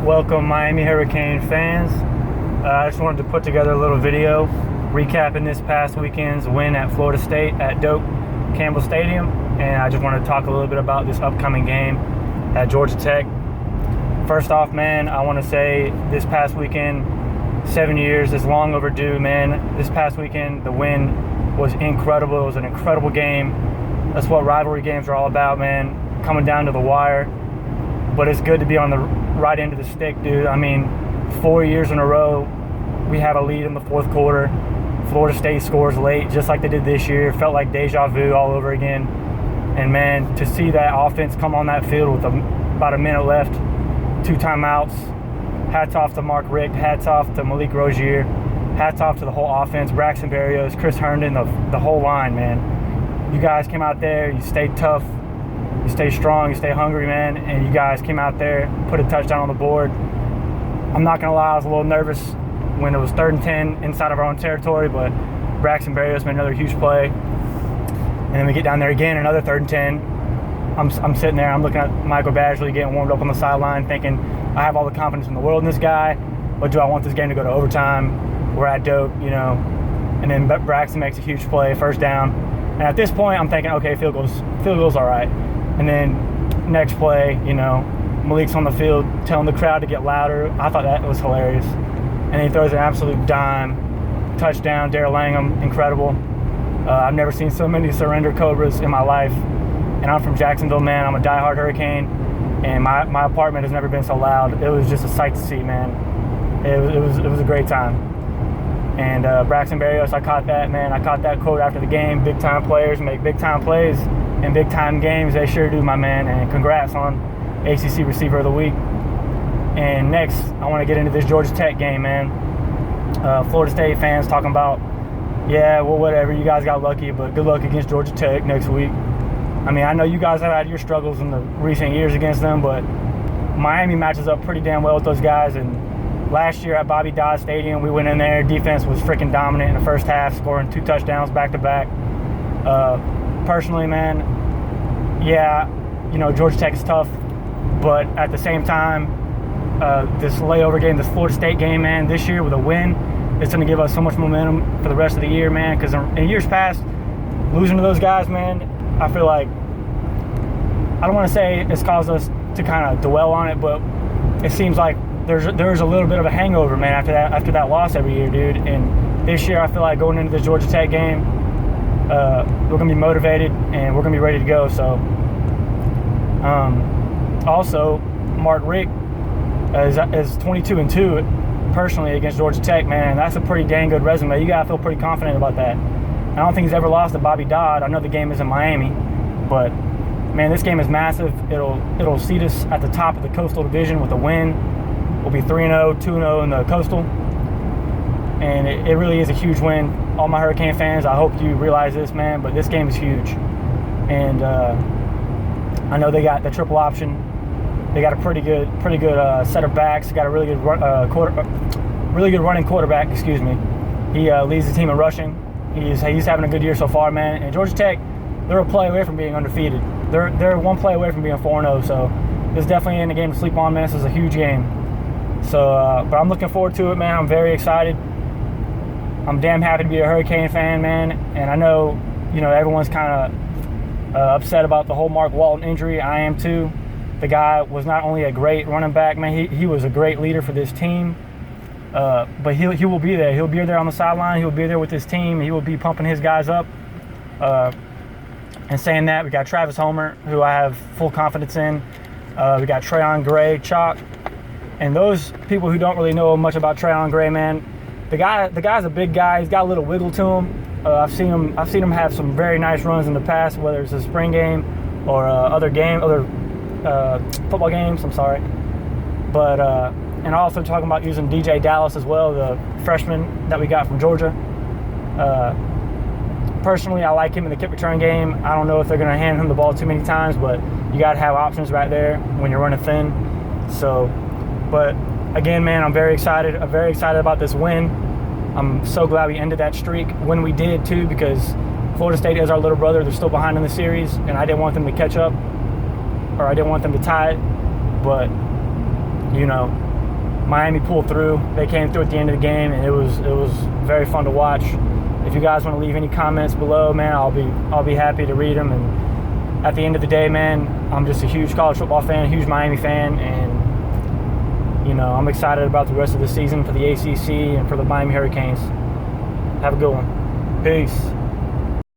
Welcome, Miami Hurricane fans. I just wanted to put together a little video recapping this past weekend's win at Florida State at Doak Campbell Stadium, and I just want to talk a little bit about this upcoming game at Georgia Tech. First off, man, I want to say this past weekend, 7 years, is long overdue, man. This past weekend, the win was incredible. It was an incredible game. That's what rivalry games are all about, man, coming down to the wire. But it's good to be on the right end of the stick, dude. I mean, 4 years in a row, we have a lead in the fourth quarter. Florida State scores late, just like they did this year. Felt like deja vu all over again. And man, to see that offense come on that field with about a minute left, 2 timeouts, hats off to Mark Richt, hats off to Malik Rozier, hats off to the whole offense, Braxton Berrios, Chris Herndon, the whole line, man. You guys came out there, you stayed tough, you stay strong, you stay hungry, man, and you guys came out there, put a touchdown on the board. I'm not going to lie, I was a little nervous when it was 3rd and 10 inside of our own territory, but Braxton Berrios made another huge play. And then we get down there again, another 3rd and 10. I'm sitting there, I'm looking at Michael Badgley getting warmed up on the sideline, thinking I have all the confidence in the world in this guy, but do I want this game to go to overtime? We're at Doak, you know. And then Braxton makes a huge play, first down. And at this point, I'm thinking, okay, field goal's all right. And then next play, you know, Malik's on the field telling the crowd to get louder. I thought that was hilarious. And then he throws an absolute dime, touchdown, Darrell Langham, incredible. I've never seen so many surrender Cobras in my life. And I'm from Jacksonville, man. I'm a diehard Hurricane. And my apartment has never been so loud. It was just a sight to see, man. It was a great time. And Braxton Berrios, I caught that, man. I caught that quote after the game. Big time players make big time plays in big time games. They sure do, my man. And congrats on ACC Receiver of the Week. And next, I want to get into this Georgia Tech game, man. Florida State fans talking about, yeah, well, whatever. You guys got lucky, but good luck against Georgia Tech next week. I mean, I know you guys have had your struggles in the recent years against them, but Miami matches up pretty damn well with those guys. And last year at Bobby Dodd Stadium, we went in there. Defense was freaking dominant in the first half, scoring 2 touchdowns back-to-back. Personally, man, yeah, you know, Georgia Tech is tough, but at the same time, this layover game, this Florida State game, man, this year with a win, it's going to give us so much momentum for the rest of the year, man, because in years past, losing to those guys, man, I feel like, I don't want to say it's caused us to kind of dwell on it, but it seems like there's a little bit of a hangover, man, after that loss every year, dude. And this year, I feel like going into the Georgia Tech game, we're going to be motivated and we're going to be ready to go. So, also, Mark Richt is 22-2 personally against Georgia Tech, man. That's a pretty dang good resume. You got to feel pretty confident about that. I don't think he's ever lost to Bobby Dodd. I know the game is in Miami, but man, this game is massive. It'll seat us at the top of the Coastal Division with a win. We'll be 3-0, 2-0 in the Coastal, and it really is a huge win. All my Hurricane fans, I hope you realize this, man, but this game is huge. And I know they got the triple option. They got a pretty good set of backs. They got a really good running quarterback. Excuse me. He leads the team in rushing. He's having a good year so far, man. And Georgia Tech, they're a play away from being undefeated. They're one play away from being 4-0. So this definitely ain't a game to sleep on, man. This is a huge game. So, but I'm looking forward to it, man. I'm very excited. I'm damn happy to be a Hurricane fan, man. And I know, you know, everyone's kind of upset about the whole Mark Walton injury. I am too. The guy was not only a great running back, man. He was a great leader for this team. But he will be there. He'll be there on the sideline. He'll be there with his team. He will be pumping his guys up. And saying that, we got Travis Homer, who I have full confidence in. We got Trayon Gray, Chalk. And those people who don't really know much about Trayon Gray, man, the guy's a big guy. He's got a little wiggle to him. I've seen him have some very nice runs in the past, whether it's a spring game or other football games. I'm sorry, but and also talking about using DJ Dallas as well, the freshman that we got from Georgia. Personally, I like him in the kick return game. I don't know if they're going to hand him the ball too many times, but you got to have options right there when you're running thin. So, but again, man, I'm very excited. I'm very excited about this win. I'm so glad we ended that streak when we did too, because Florida State is our little brother. They're still behind in the series, and I didn't want them to catch up, or I didn't want them to tie it. But, you know, Miami pulled through. They came through at the end of the game, and it was very fun to watch. If you guys want to leave any comments below, man, I'll be happy to read them. And at the end of the day, man, I'm just a huge college football fan, a huge Miami fan, and you know, I'm excited about the rest of the season for the ACC and for the Miami Hurricanes. Have a good one. Peace.